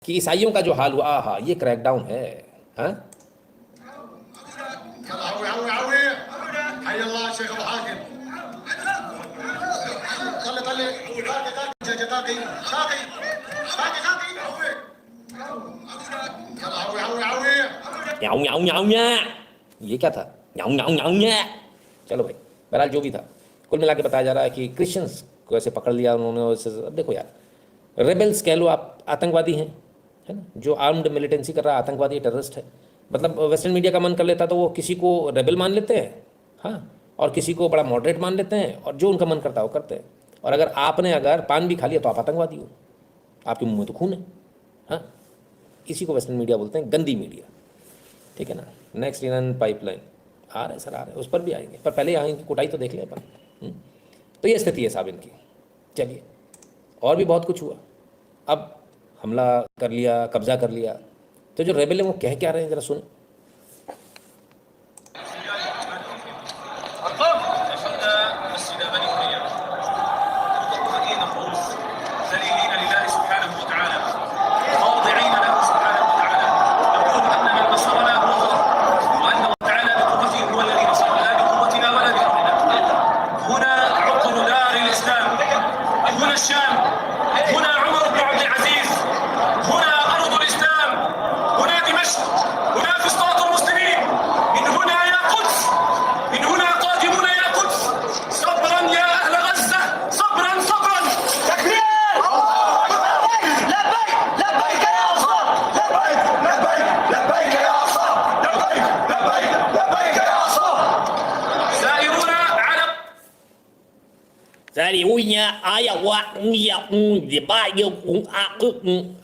कि ईसाइयों का जो हाल हुआ, आहा ये क्रैकडाउन है। हाँ न्याऊ न्याऊ न्याऊ न्या, ये क्या था, न्याऊ न्याऊ न्याऊ न्या। चलो भाई, बहरहाल जो भी था, कुल मिला के बताया जा रहा है कि क्रिश्चियंस को ऐसे पकड़ लिया उन्होंने। अब देखो यार, रेबल्स कह लो आप, आतंकवादी हैं, है ना, जो आर्म्ड मिलिटेंसी कर रहा है आतंकवादी टेररिस्ट है। मतलब वेस्टर्न मीडिया का मन कर लेता तो वो किसी को रेबल मान लेते हैं, हाँ, और किसी को बड़ा मॉडरेट मान लेते हैं, और जो उनका मन करता है वो करते हैं। और अगर आपने अगर पान भी खा लिया तो आप आतंकवादी हो, आपके मुंह में तो खून है। हाँ, इसी को वेस्टर्न मीडिया बोलते हैं, गंदी मीडिया, ठीक है ना। नेक्स्ट ईरान पाइपलाइन आ रहे सर, आ रहे, उस पर भी आएंगे, पर पहले यहाँ इनकी कुटाई तो देख लें अपन। तो ये स्थिति है साहब इनकी। चलिए, और भी बहुत कुछ हुआ। अब हमला कर लिया, कब्जा कर लिया, तो जो रेबेल है वो कह क्या रहे हैं जरा सुन।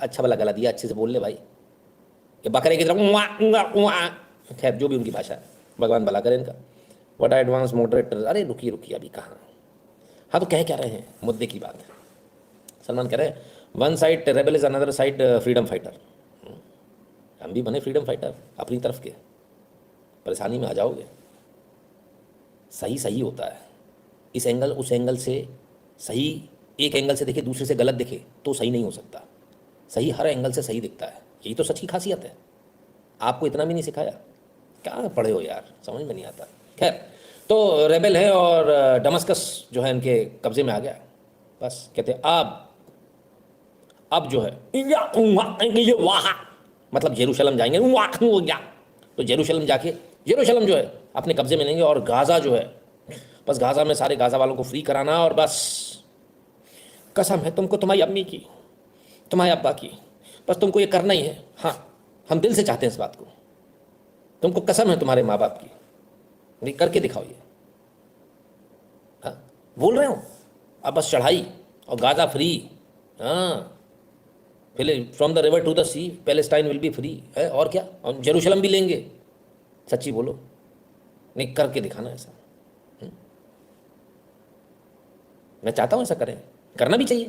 अच्छा वाला गला दिया, अच्छे से बोल ले भाई, ये बकरे की तरह। खैर जो भी उनकी भाषा है, भगवान भला करे इनका। व्हाट एडवांस मॉडरेटर, अरे रुकिए रुकिए, अभी कहाँ। हाँ तो कह क्या रहे हैं, मुद्दे की बात है। सलमान कह रहे हैं one side rebel is another side freedom fighter. हम भी बने फ्रीडम फाइटर अपनी तरफ के, परेशानी में आ जाओगे। सही सही होता है, इस एंगल उस एंगल से सही, एक एंगल से देखे दूसरे से गलत दिखे तो सही नहीं हो सकता। सही हर एंगल से सही दिखता है, यही तो सच की खासियत है। आपको इतना भी नहीं सिखाया, क्या पढ़े हो यार, समझ में नहीं आता। खैर, तो रेबेल है और डमस्कस जो है इनके कब्जे में आ गया। बस कहते अब जो है मतलब जेरूशलम जाएंगे, तो जेरूशलम जाके जेरूशलम जो है अपने कब्जे में लेंगे। और गाज़ा जो है, बस गाज़ा में सारे गाज़ा वालों को फ्री कराना। और बस कसम है तुमको तुम्हारी अम्मी की, तुम्हारे अब्बा की, बस तुमको ये करना ही है। हाँ, हम दिल से चाहते हैं इस बात को, तुमको कसम है तुम्हारे माँ बाप की, नहीं करके दिखाओ ये। हाँ बोल रहे हो, अब बस चढ़ाई और गाज़ा फ्री। हाँ, पहले from the river to the sea Palestine will be free है, और क्या, और जेरूशलम भी लेंगे। सच्ची बोलो, नहीं करके दिखाना ऐसा। मैं चाहता हूँ ऐसा करें, करना भी चाहिए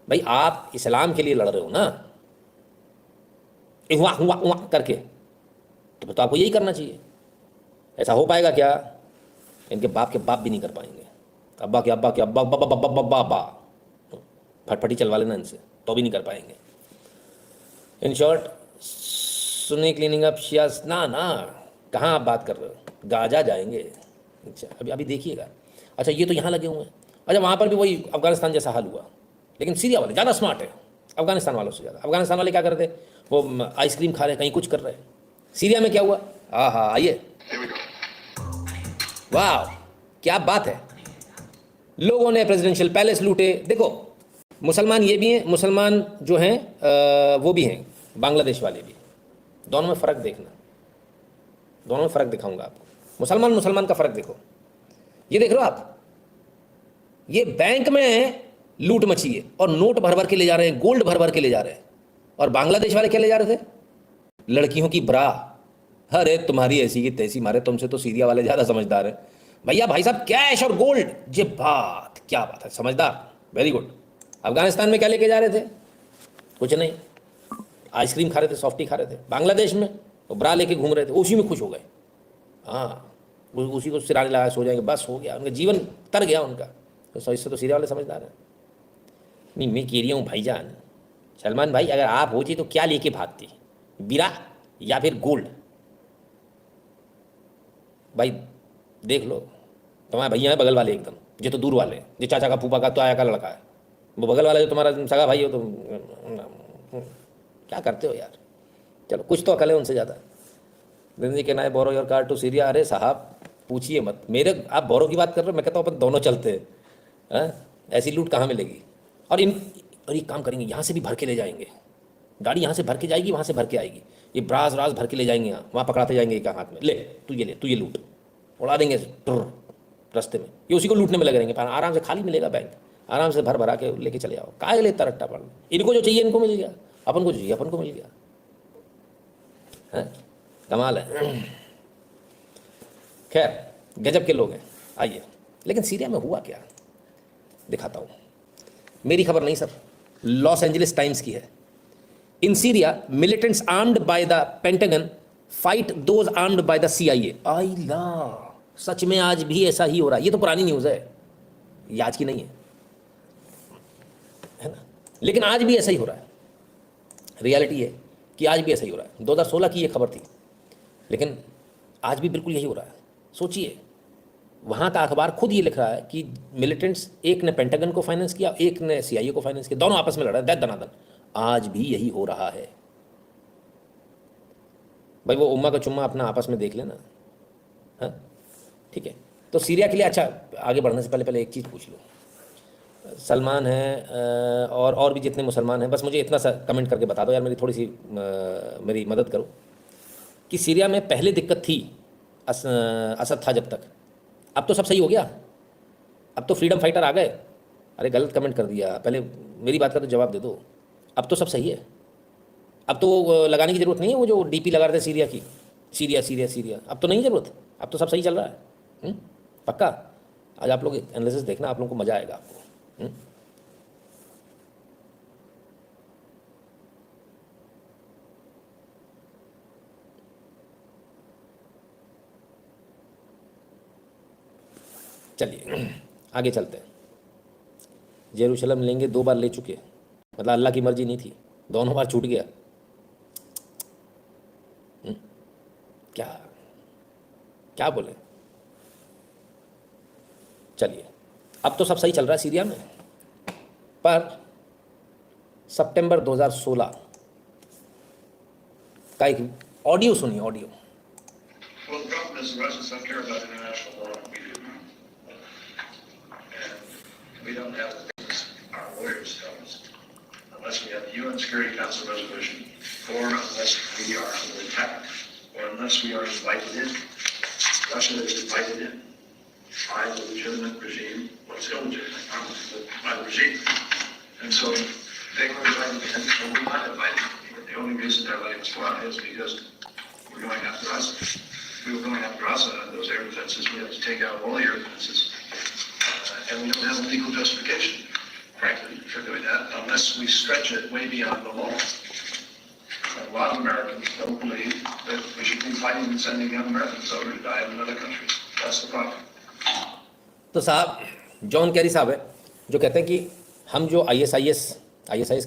भाई। आप इस्लाम के लिए लड़ रहे हो ना, हुआ हुआ हुआ करके, तो आपको यही करना चाहिए। ऐसा हो पाएगा क्या, इनके बाप के बाप भी नहीं कर पाएंगे। अब्बा के अब्बा के अब्बा बाबा बाबा बाबा फटफटी चलवा लेना इनसे, तो भी नहीं कर पाएंगे। In short, Sunni cleaning up Shias, ना ना, कहाँ आप बात कर रहे हो, गाजा जाएंगे। अच्छा अभी अभी देखिएगा। अच्छा ये तो यहाँ लगे हुए हैं। अच्छा वहाँ पर भी वही अफगानिस्तान जैसा हाल हुआ, लेकिन सीरिया वाले ज़्यादा स्मार्ट है अफगानिस्तान वालों से ज़्यादा। अफगानिस्तान वाले क्या कर रहे थे, वो आइसक्रीम खा रहे, कहीं कुछ कर रहे हैं। सीरिया में क्या हुआ, हाँ आइए, वाह क्या बात है, लोगों ने प्रेसिडेंशियल पैलेस लूटे। देखो मुसलमान ये भी हैं, मुसलमान जो हैं वो भी हैं, बांग्लादेश वाले भी। दोनों में फ़र्क देखना, दोनों में फ़र्क दिखाऊंगा आपको। मुसलमान मुसलमान का फ़र्क देखो, ये देख रहे हो आप, ये बैंक में लूट मची है और नोट भर भर के ले जा रहे हैं, गोल्ड भर भर के ले जा रहे हैं। और बांग्लादेश वाले क्या ले जा रहे थे, लड़कियों की ब्रा। अरे तुम्हारी ऐसी की तैसी, मारे तुमसे तो सीरिया वाले ज़्यादा समझदार है भैया। भाई साहब कैश और गोल्ड, ये बात क्या बात है, समझदार, वेरी गुड। अफगानिस्तान में क्या लेके जा रहे थे, कुछ नहीं, आइसक्रीम खा रहे थे, सॉफ्टी खा रहे थे। बांग्लादेश में तो ब्रा लेके घूम रहे थे, उसी में खुश हो गए। हाँ, उसी को सिराने लगा, सो जाएंगे, बस हो गया, उनका जीवन तर गया उनका। तो इससे तो सीरिया वाले समझदार हैं। नहीं मैं कह रही हूँ भाईजान, सलमान भाई अगर आप होती तो क्या लेके भागती, बीरा या फिर गोल्ड? भाई देख लो, तुम्हारे भैया है बगल वाले एकदम, ये तो दूर वाले, ये चाचा का फूफा का तो आया का लड़का है, वो बगल वाला जो तुम्हारा सगा भाई हो तो क्या करते हो यार। चलो कुछ तो अकल है उनसे ज़्यादा। दिन जी कहना है borrow your car to Syria. अरे साहब पूछिए मत मेरे, आप बोरो की बात कर रहे हो, मैं कहता हूँ अपन दोनों चलते हैं। ऐसी लूट कहाँ मिलेगी। और ये काम करेंगे, यहाँ से भी भर के ले जाएंगे, गाड़ी यहाँ से भर के जाएगी, वहाँ से भर के आएगी, ये ब्रास रास भर के ले जाएंगे, यहाँ वहाँ पकड़ाते जाएंगे एक हाथ में, ले तू ये लूट, उड़ा देंगे रास्ते में। ये उसी को लूटने में लगे रहेंगे, पर आराम से खाली मिलेगा बैंक, आराम से भर भरा के लेके चले आओ। काहे लेता रट्टा पड़, इनको जो चाहिए इनको मिल गया, अपन को चाहिए अपन को मिल गया है? कमाल है। खैर गजब के लोग हैं। आइए, लेकिन सीरिया में हुआ क्या दिखाता हूँ। मेरी खबर नहीं सर, लॉस एंजलिस टाइम्स की है। In Syria militants armed by the pentagon fight those armed by the CIA। आई ला, सच में आज भी ऐसा ही हो रहा है। ये तो पुरानी न्यूज़ है, ये आज की नहीं है ना, लेकिन आज भी ऐसा ही हो रहा है। रियलिटी है कि आज भी ऐसा ही हो रहा है। 2016 की ये खबर थी, लेकिन आज भी बिल्कुल यही हो रहा है। सोचिए, वहाँ का अखबार खुद ये लिख रहा है कि मिलिटेंट्स, एक ने पेंटागन को फाइनेंस किया, एक ने CIA को फाइनेंस किया, दोनों आपस में लड़ रहे हैं दनादन। आज भी यही हो रहा है भाई। वो उम्मा का चुम्मा अपना आपस में देख लेना, हाँ ठीक है। तो सीरिया के लिए, अच्छा आगे बढ़ने से पहले एक चीज़ पूछ लो। सलमान है और भी जितने मुसलमान हैं, बस मुझे इतना सा कमेंट करके बता दो यार, मेरी थोड़ी सी मेरी मदद करो कि सीरिया में पहले दिक्कत थी असद था जब तक, अब तो सब सही हो गया, अब तो फ्रीडम फाइटर आ गए। अरे गलत कमेंट कर दिया, पहले मेरी बात का तो जवाब दे दो। अब तो सब सही है, अब तो लगाने की ज़रूरत नहीं है वो जो DP लगा रहे थे सीरिया की, सीरिया सीरिया सीरिया, अब तो नहीं ज़रूरत, अब तो सब सही चल रहा है। पक्का आज आप लोग एनालिसिस देखना, आप लोगों को मज़ा आएगा आपको। चलिए आगे चलते हैं। जेरूशलम लेंगे, 2 बार ले चुके, मतलब अल्लाह की मर्जी नहीं थी, दोनों बार छूट गया। क्या क्या बोले। चलिए, अब तो सब सही चल रहा है सीरिया में, पर सितंबर 2016 का एक ऑडियो सुनिए, audio. Well, the problem is the Russians don't care about international law, and we do. And we don't have the business our lawyers tell us, unless we have the UN Security Council resolution, or unless we are under attack, or unless we are invited in. Russia is invited in by the legitimate regime, what's illegitimate, but by the regime. And so they were invited in, and we're not invited. The only reason they're letting us go out is because we're going after us. We were going after us on those air defenses. We have to take out all the air defenses. And we don't have a legal justification, frankly, for doing that, unless we stretch it way beyond the law. A lot of Americans don't believe that we should be fighting and sending young Americans over to die in other countries. That's the problem. तो साहब John Kerry साहब है जो कहते हैं कि हम जो ISIS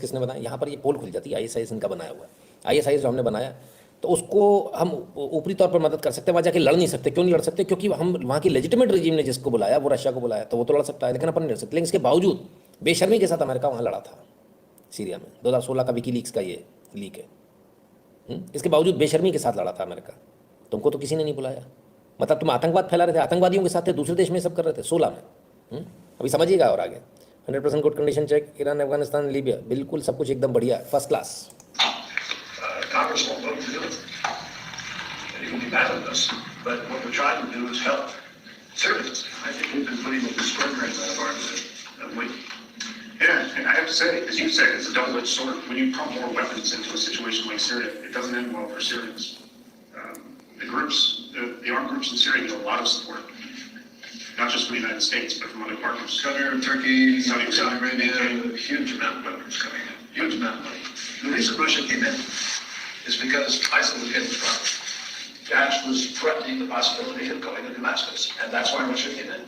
किसने बनाया, यहाँ पर ये पोल खुल जाती है, ISIS इनका बनाया हुआ है। ISIS जो हमने बनाया तो उसको हम ऊपरी तौर पर मदद कर सकते हैं, वहाँ जाके लड़ नहीं सकते। क्यों नहीं लड़ सकते? क्योंकि हम वहाँ की लेजिटिमेट रजीम ने जिसको बुलाया, वो रशिया को बुलाया, तो वो तो लड़ सकता है, लेकिन अपन नहीं लड़ सकते। लेकिन इसके बावजूद बेशर्मी के साथ अमेरिका वहाँ लड़ा था सीरिया में। 2016 का विकीलीक्स का ये लीक है। इसके बावजूद बेशर्मी के साथ लड़ा था अमेरिका। तुमको तो किसी ने नहीं बुलाया, मतलब तुम आतंकवाद फैला रहे थे, आतंकवादियों के साथ थे, दूसरे देश में सब कर रहे थे 16 में। अभी समझिएगा। और आगे 100% good condition check, Iran, Afghanistan, Libya, बिल्कुल सब कुछ एकदम बढ़िया, first class. Congress won't vote to do it. And you can be mad at us, but what we're trying to do is help Syrians. I think we've been putting a extraordinary amount of our weight. Yeah, and I have to say, as you said, it's a double-edged sword. When you pump more weapons into a situation like Syria, it doesn't end well for Syrians. The armed groups in Syria get a lot of support, not just from the United States, but from other partners. Qatar, Turkey, Saudi Arabia, a huge amount of weapons coming in, huge amount of money. The reason Russia came in is because ISIL was hitting the front. Daesh was threatening the possibility of going to Damascus, and that's why Russia came in,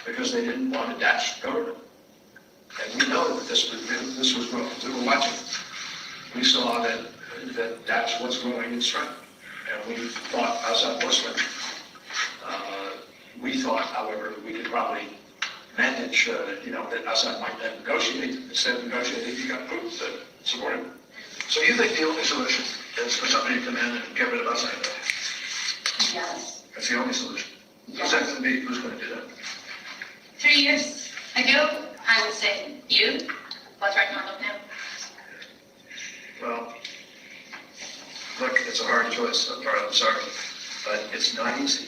because they didn't want a Daesh government. And we know that this was wrong. We were watching. we saw that that's what's growing in strength. And we thought Assad was strength. We thought, however, we could probably manage, that Assad might then negotiate. Instead of negotiating, you got Putin to support him. So you think the only solution is for somebody to come in and get rid of Assad? Yes. That's the only solution. Yes. Who's going to do that? 3 years ago, I would say you, but right now, not now. Well, look, it's a hard choice. I'm sorry, but it's not easy.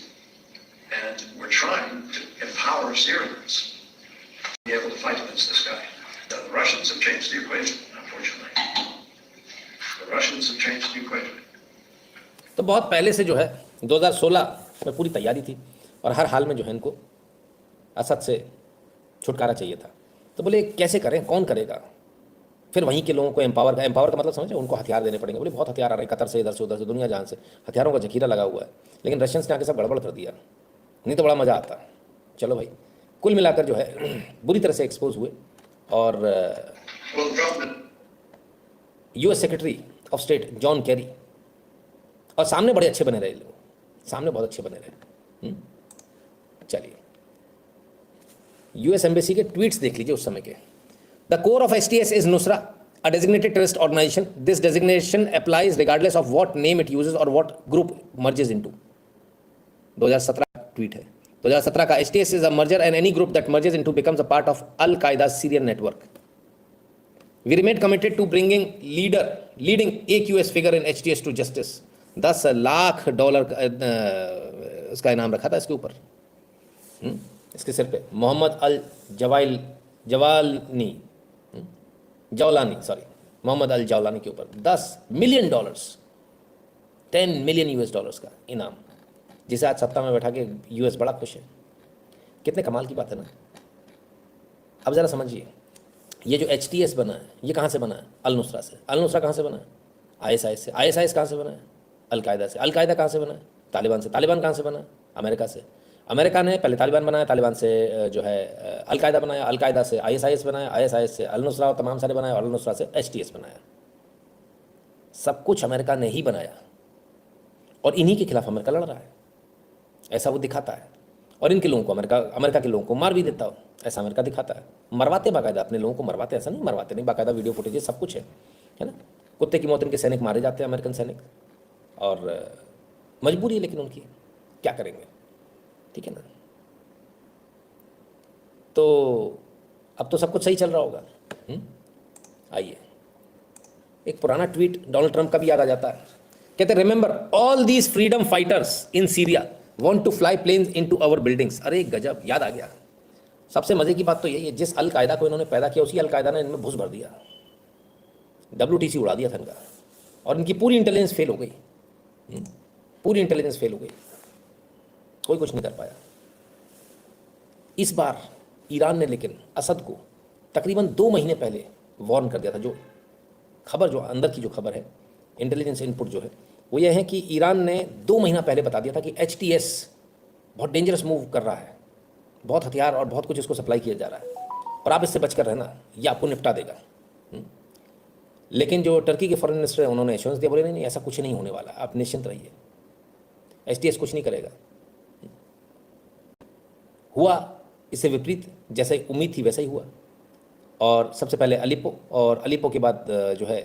And we're trying to empower Syrians to be able to fight against this guy. Now, the Russians have changed the equation, unfortunately. The Russians have changed the equation. तो बहुत पहले से जो है 2016 में पूरी तैयारी थी और हर हाल में जो है इनको असद से छुटकारा चाहिए था। तो बोले कैसे करें, कौन करेगा? फिर वहीं के लोगों को एम्पावर का मतलब समझे, उनको हथियार देने पड़ेंगे। बोले बहुत हथियार आ रहे हैं कतर से, इधर से उधर से, दुनिया जहाँ से हथियारों का जखीरा लगा हुआ है। लेकिन रशियंस ने आके सब गड़बड़ कर दिया, नहीं तो बड़ा मज़ा आता। चलो भाई, कुल मिलाकर जो है बुरी तरह से एक्सपोज हुए। और US secretary of state John Kerry, और सामने बड़े अच्छे बने रहे लोग, सामने बहुत अच्छे बने रहे। चलिए यूएस एम्बेसी के ट्वीट्स देख लीजिए उस समय के। The core of STS is Nusra, a designated terrorist organisation. This designation applies regardless of what name it uses or what group merges into. 2017 tweet है। 2017 का STS is a merger and any group that merges into becomes a part of al Qaeda Syrian network. We remain committed to bringing leading एक US figure in HTS to justice. $10 lakh उसका इनाम रखा था इसके ऊपर, इसके सिर पे। मोहम्मद अल जवालानी मोहम्मद अल जवालानी के ऊपर $10 मिलियन, $10 मिलियन का इनाम, जिसे आज सत्ता में बैठा के यूएस बड़ा खुश है। कितने कमाल की बात है ना। अब ज़रा समझिए, ये जो एचटीएस बना है ये कहाँ से बना है? अल नुसरा से। अल नुसरा कहाँ से बना है? आईएसआईएस से। आईएसआईएस कहाँ से बना है? अल कायदा से। अल कायदा कहाँ से बना है? तालिबान से। तालिबान कहाँ से बना है? अमेरिका से। अमेरिका ने पहले तालिबान बनाया, तालिबान से जो है अल कायदा बनाया, अल कायदा से आईएसआईएस बनाया, आईएसआईएस से अल नुसरा और तमाम सारे बनाए, और अल नुसरा से एचटीएस बनाया। सब कुछ अमेरिका ने ही बनाया और इन्हीं के खिलाफ अमेरिका लड़ रहा है, ऐसा वो दिखाता है। और इनके लोगों को अमेरिका के लोगों को मार भी देता हो, ऐसा अमेरिका दिखाता है। मरवाते बाकायदा, अपने लोगों को मरवाते, ऐसा नहीं मरवाते नहीं, बाकायदा वीडियो फुटेज सब कुछ है ना। कुत्ते की मौत इनके सैनिक मारे जाते हैं, अमेरिकन सैनिक, और मजबूरी है लेकिन उनकी, क्या करेंगे, ठीक है ना। तो अब तो सब कुछ सही चल रहा होगा। आइए, एक पुराना ट्वीट डोनाल्ड ट्रंप का भी याद आ जाता है। कहते remember all these freedom fighters in Syria want to fly planes into our buildings. अरे गजब, याद आ गया। सबसे मजे की बात तो यही है, जिस अल कायदा को इन्होंने पैदा किया उसी अल कायदा ने इनमें घुस भर दिया, WTC उड़ा दिया था इनका, और इनकी पूरी इंटेलिजेंस फेल हो गई। पूरी इंटेलिजेंस फेल हो गई, कोई कुछ नहीं कर पाया। इस बार ईरान ने लेकिन असद को तकरीबन 2 महीने पहले वार्न कर दिया था। जो खबर, जो अंदर की जो खबर है, इंटेलिजेंस इनपुट जो है, वो ये है कि ईरान ने 2 महीना पहले बता दिया था कि एचटीएस बहुत डेंजरस मूव कर रहा है, बहुत हथियार और बहुत कुछ इसको सप्लाई किया जा रहा है, और आप इससे बचकर रहना, ये आपको निपटा देगा। लेकिन जो टर्की के फॉरेन मिनिस्टर है उन्होंने एश्योरेंस दिया, बोले नहीं ऐसा कुछ नहीं होने वाला, आप निश्चिंत रहिए, एचटीएस कुछ नहीं करेगा। हुआ इससे विपरीत, जैसे उम्मीद थी वैसा ही हुआ। और सबसे पहले अलिप्पो, और अलिप्पो के बाद जो है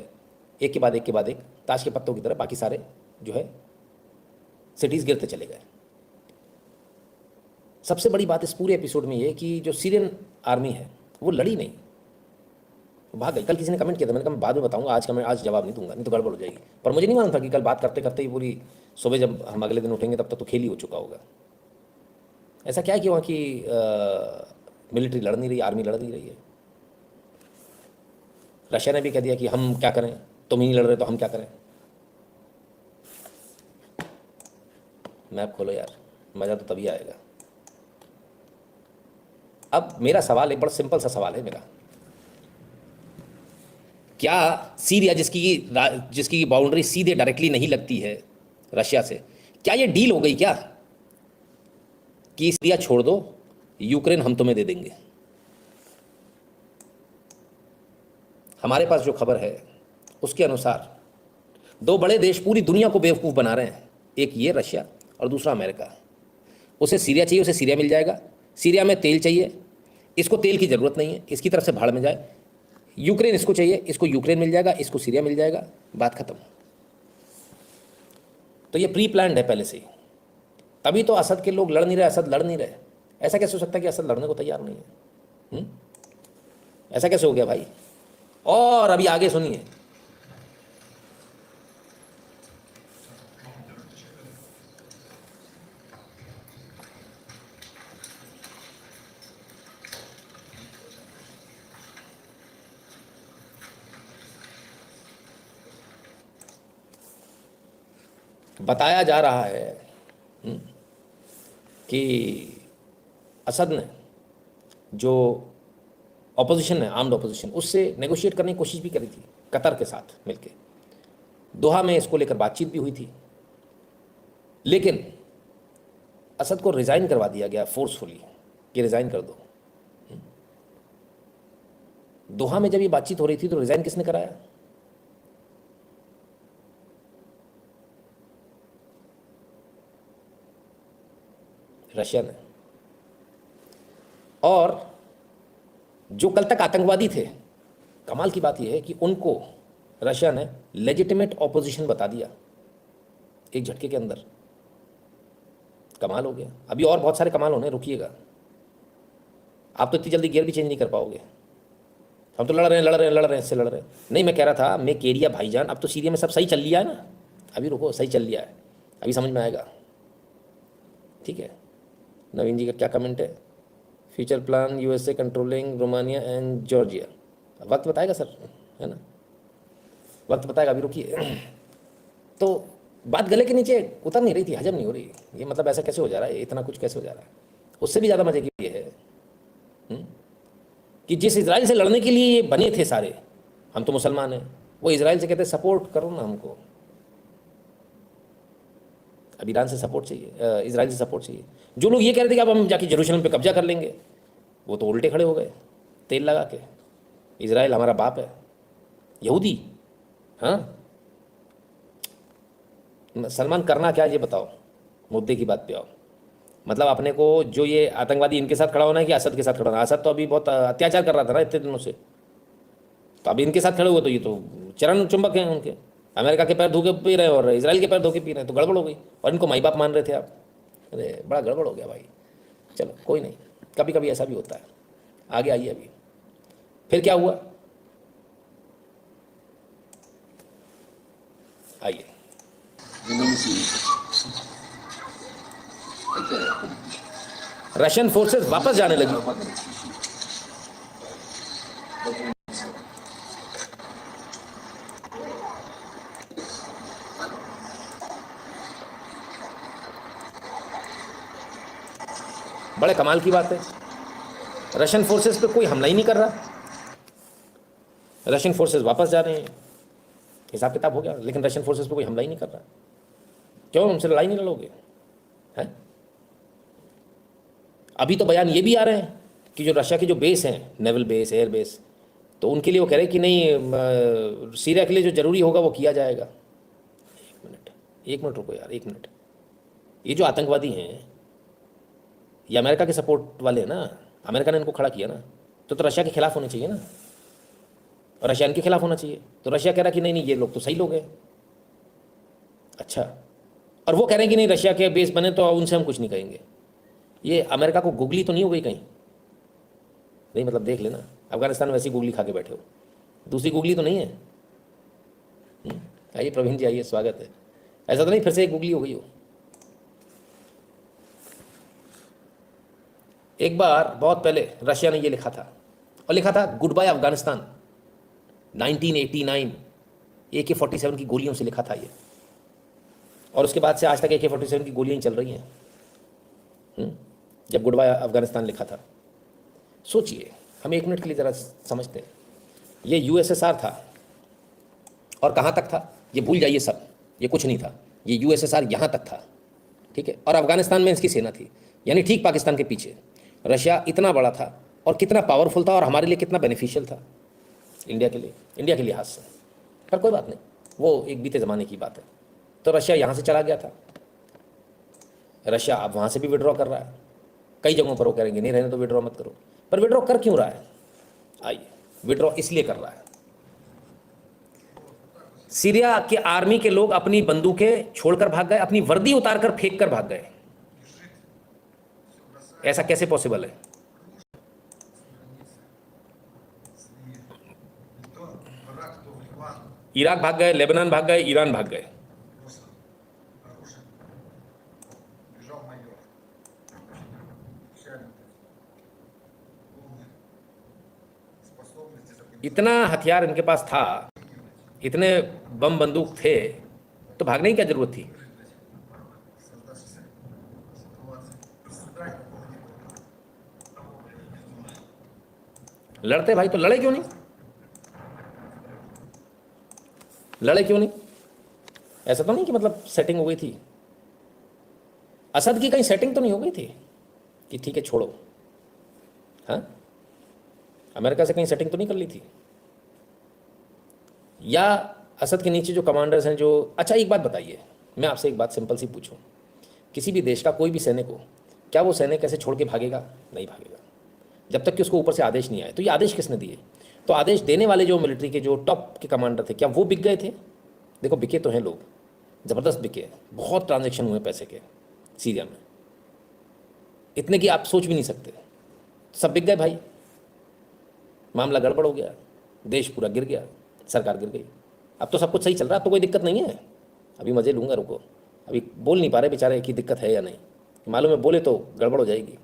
एक के बाद एक ताश के पत्तों की तरह बाकी सारे जो है सिटीज़ गिरते चले गए। सबसे बड़ी बात इस पूरे एपिसोड में ये कि जो सीरियन आर्मी है वो लड़ी नहीं, भाग गई। कल किसी ने कमेंट किया था, मैंने कहा मैं बाद में बताऊंगा, आज जवाब नहीं दूंगा, नहीं तो गड़बड़ हो जाएगी। पर मुझे नहीं मालूम था कि कल बात करते करते ही पूरी सुबह जब हम अगले दिन उठेंगे तब तक तो खेल ही हो चुका होगा। ऐसा क्या है कि वहाँ की मिलिट्री लड़ नहीं रही, आर्मी लड़ नहीं रही है। रशिया ने भी कह दिया कि हम क्या करें, तुम ही नहीं लड़ रहे तो हम क्या करें। मैप खोलो यार, मज़ा तो तभी आएगा। अब मेरा सवाल एक बड़ा सिंपल सा सवाल है मेरा, क्या सीरिया जिसकी बाउंड्री सीधे डायरेक्टली नहीं लगती है रशिया से, क्या ये डील हो गई क्या कि सीरिया छोड़ दो, यूक्रेन हम तुम्हें दे देंगे? हमारे पास जो खबर है उसके अनुसार दो बड़े देश पूरी दुनिया को बेवकूफ़ बना रहे हैं, एक ये रशिया और दूसरा अमेरिका। उसे सीरिया चाहिए, उसे सीरिया मिल जाएगा। सीरिया में तेल चाहिए, इसको तेल की ज़रूरत नहीं है, इसकी तरफ से भाड़ में जाए। यूक्रेन इसको चाहिए, इसको यूक्रेन मिल जाएगा, इसको सीरिया मिल जाएगा, बात खत्म। तो ये प्री प्लान्ड है पहले से ही। तभी तो असद के लोग लड़ नहीं रहे, असद लड़ नहीं रहे। ऐसा कैसे हो सकता है कि असद लड़ने को तैयार नहीं है? ऐसा कैसे हो गया भाई? और अभी आगे सुनिए, बताया जा रहा है कि असद ने जो ऑपोजिशन है, आर्म्ड ऑपोजिशन, उससे नेगोशिएट करने की कोशिश भी करी थी कतर के साथ मिलके। दोहा में इसको लेकर बातचीत भी हुई थी, लेकिन असद को रिज़ाइन करवा दिया गया फोर्सफुली कि रिज़ाइन कर दो। दोहा में जब ये बातचीत हो रही थी तो रिज़ाइन किसने कराया? रशिया ने। और जो कल तक आतंकवादी थे, कमाल की बात यह है कि उनको रशिया ने लेजिटिमेट ऑपोजिशन बता दिया एक झटके के अंदर। कमाल हो गया। अभी और बहुत सारे कमाल होने, रुकिएगा। आप तो इतनी जल्दी गियर भी चेंज नहीं कर पाओगे। हम तो लड़ रहे हैं, इससे लड़ रहे हैं। नहीं, मैं कह रहा था, मैं केरिया भाईजान, अब तो सीरिया में सब सही चल लिया है ना। अभी रुको, सही चल लिया है, अभी समझ में आएगा। ठीक है, नवीन जी का क्या कमेंट है? Future plan USA controlling Romania and Georgia. वक्त बताएगा सर, है ना, वक्त बताएगा। अभी रुकिए। तो बात गले के नीचे उतर नहीं रही थी, हजम नहीं हो रही। ये मतलब ऐसा कैसे हो जा रहा है, इतना कुछ कैसे हो जा रहा है? उससे भी ज़्यादा मजे की ये है कि जिस इजराइल से लड़ने के लिए ये बने थे सारे, हम तो मुसलमान हैं, वो इजराइल से कहते सपोर्ट करो ना हमको। अब ईरान से सपोर्ट चाहिए, इजराइल से सपोर्ट चाहिए। जो लोग ये कह रहे थे कि अब हम जाके जेरूशलेम पे कब्जा कर लेंगे, वो तो उल्टे खड़े हो गए तेल लगा के। इजराइल हमारा बाप है, यहूदी। हाँ, सलमान करना क्या ये बताओ, मुद्दे की बात पे आओ। मतलब अपने को जो ये आतंकवादी इनके साथ खड़ा होना है कि असद के साथ खड़ा होना? असद तो अभी बहुत अत्याचार कर रहा था ना इतने दिनों से, तो अभी इनके साथ खड़े हुए तो ये तो चरण चुंबक हैं उनके। अमेरिका के पैर धो के पी रहे हैं और इजराइल के पैर धो के पी रहे हैं, तो गड़बड़ हो गई। और इनको माई बाप मान रहे थे आप। अरे बड़ा गड़बड़ हो गया भाई। चलो कोई नहीं, कभी कभी ऐसा भी होता है। आगे आइए। अभी फिर क्या हुआ, आइए। रशियन फोर्सेस वापस जाने लगी। बड़े कमाल की बात है, रशियन फोर्सेस पे कोई हमला ही नहीं कर रहा। रशियन फोर्सेस वापस जा रहे हैं, हिसाब किताब हो गया, लेकिन रशियन फोर्सेस पे कोई हमला ही नहीं कर रहा। क्यों? उनसे लड़ाई नहीं लड़ोगे? हैं? अभी तो बयान ये भी आ रहे हैं कि जो रशिया के जो बेस हैं, नेवल बेस, एयर बेस, तो उनके लिए वो कह रहे हैं कि नहीं, सीरिया के लिए जो ज़रूरी होगा वो किया जाएगा। एक मिनट रुको यार, एक मिनट। ये जो आतंकवादी हैं, ये अमेरिका के सपोर्ट वाले हैं ना, अमेरिका ने इनको खड़ा किया ना, तो रशिया के खिलाफ होने चाहिए ना, और रशिया इनके खिलाफ होना चाहिए। तो रशिया कह रहा कि नहीं नहीं, ये लोग तो सही लोग हैं। अच्छा, और वो कह रहे हैं कि नहीं, रशिया के बेस बने तो उनसे हम कुछ नहीं कहेंगे। ये अमेरिका को गुगली तो नहीं हो गई कहीं? नहीं, मतलब देख लेना, अफगानिस्तान में वैसी गुगली खा के बैठे हो, दूसरी गुगली तो नहीं है। आइए प्रवीण जी, आइए, स्वागत है। ऐसा तो नहीं फिर से एक गुगली हो गई हो? एक बार बहुत पहले रशिया ने ये लिखा था, और लिखा था गुड बाय अफगानिस्तान 1989। AK-47 की गोलियों से लिखा था ये, और उसके बाद से आज तक AK-47 की गोलियां ही चल रही हैं। जब गुड बाय अफगानिस्तान लिखा था, सोचिए, हम एक मिनट के लिए ज़रा समझते हैं। ये USSR था, और कहाँ तक था ये भूल जाइए सब, ये कुछ नहीं था। ये USSR यहाँ तक था, ठीक है, और अफगानिस्तान में इसकी सेना थी, यानी ठीक पाकिस्तान के पीछे। रशिया इतना बड़ा था और कितना पावरफुल था, और हमारे लिए कितना बेनिफिशियल था, इंडिया के लिए, इंडिया के लिहाज से। पर कोई बात नहीं, वो एक बीते ज़माने की बात है। तो रशिया यहाँ से चला गया था, रशिया अब वहाँ से भी विड्रॉ कर रहा है। कई जगहों पर वो करेंगे नहीं रहने तो विड्रॉ मत करो, पर विड्रॉ कर क्यों रहा है? आइए, विड्रॉ इसलिए कर रहा है, सीरिया के आर्मी के लोग अपनी बंदूकें छोड़कर भाग गए, अपनी वर्दी उतारकर फेंक कर भाग गए। ऐसा कैसे पॉसिबल है? इराक भाग गए, लेबनान भाग गए, ईरान भाग गए। इतना हथियार इनके पास था, इतने बम बंदूक थे, तो भागने की क्या जरूरत थी? लड़ते भाई तो लड़े क्यों नहीं? लड़े क्यों नहीं? ऐसा तो नहीं कि मतलब सेटिंग हो गई थी, असद की कहीं सेटिंग तो नहीं हो गई थी कि ठीक है छोड़ो? हाँ, अमेरिका से कहीं सेटिंग तो नहीं कर ली थी? या असद के नीचे जो कमांडर्स हैं जो, अच्छा एक बात बताइए, मैं आपसे एक बात सिंपल सी पूछूं, किसी भी देश का कोई भी सैनिक हो, क्या वो सैनिक ऐसे छोड़ के भागेगा? नहीं भागेगा, जब तक कि उसको ऊपर से आदेश नहीं आए। तो ये आदेश किसने दिए? तो आदेश देने वाले जो मिलिट्री के जो टॉप के कमांडर थे, क्या वो बिक गए थे? देखो बिके तो हैं लोग, ज़बरदस्त बिके, बहुत ट्रांजेक्शन हुए पैसे के सीरिया में, इतने कि आप सोच भी नहीं सकते। सब बिक गए भाई, मामला गड़बड़ हो गया, देश पूरा गिर गया, सरकार गिर गई। अब तो सब कुछ सही चल रहा है, अब तो कोई दिक्कत नहीं है। अभी मज़े लूँगा, रुको, अभी बोल नहीं पा रहे बेचारे कि दिक्कत है या नहीं, मालूम है बोले तो गड़बड़ हो जाएगी।